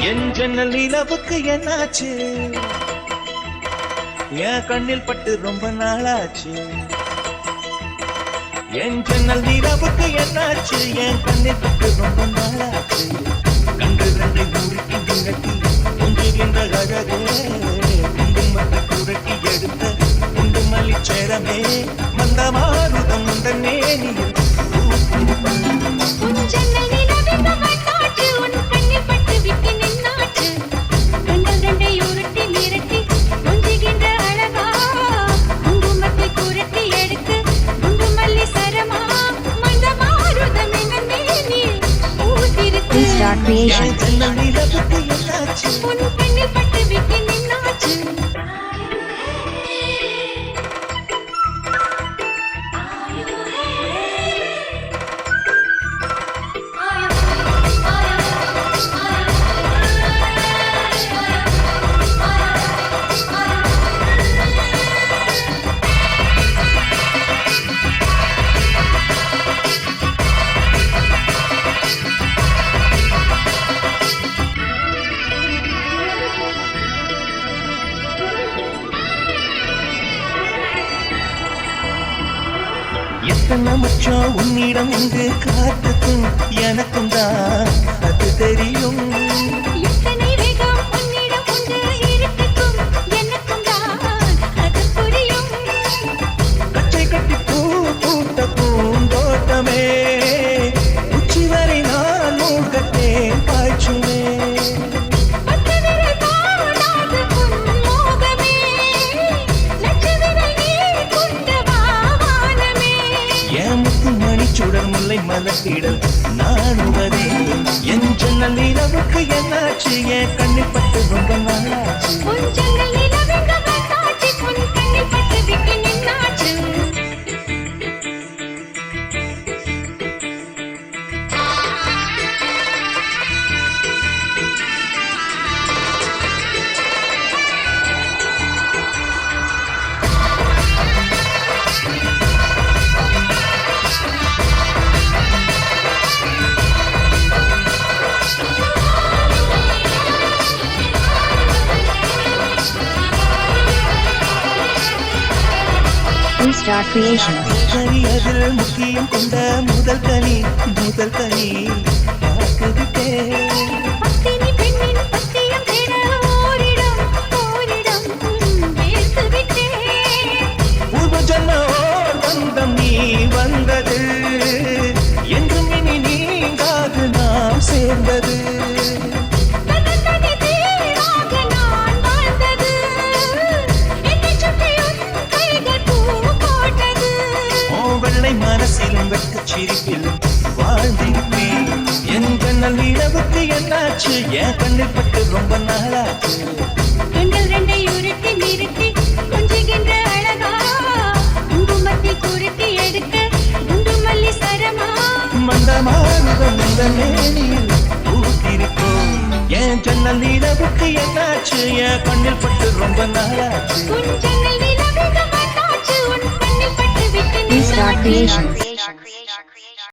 என் ஜன்னல் நிலவுக்கு என்னாச்சு என் கண்ணில் பட்டு ரொம்ப நாளாச்சு என் ஜன்னல் நிலவுக்கு என்னாச்சு என் கண்ணில் பட்டு ரொம்ப நாளாச்சு கண்டு ரெண்டை மூடிக்கு விங்கட்டி கொஞ்சுகின்ற அழகே குங்குமத்தை குரட்டி எடுத்த குண்டு மல்லிச்சேரமே மந்த மாருதம் உந்த நேனியில் Start creation. எத்தனை மச்சம் உன்னிடம் இங்கு காத்துக்கும் எனக்கும் தான் அது தெரியும் கச்சை கட்டி பூ பூட்ட பூந்தோட்டமே உச்சி வரை நான் மூழ்கத்தேன் பாய்ச்சுமே சுடர் முல்லை மலத்திடல் நானுவதே என் ஜன்னல் நிலவுக்கு என்னாச்சு என் கண்ணில் பட்டு ரொம்ப நாளாச்சு Start creation. அதில் முக்கியம் கொண்ட முதல் கனி பூர்வ ஜன்ம பந்தம் நீ வந்தது என்றும் இனி நீங்காது நாம் சேர்ந்தது மனசிலும் வெட்ட சிரிப்பிலும் வாழ்ந்திருப்பேன் என் ஜன்னல் நிலவுக்கு என்னாச்சு என் கண்ணில் பட்டு ரொம்ப நாளாச்சு கண்கள் ரெண்டை உருட்டி நிறுத்தி கொஞ்சுகின்ற அழகா குங்குமத்தை குருட்டி எடுக்க குண்டு மல்லி சரமா மந்தமானதம் இந்த மேனியில் பூத்திருக்கோம் என் ஜன்னல் நிலவுக்கு என்னாச்சு என் கண்ணில் பட்டு ரொம்ப நாளாச்சு உன் ஜன்னல் நிலவுக்கு என்னாச்சு உன் கண்ணில் பட்டு விட்டு Start creation.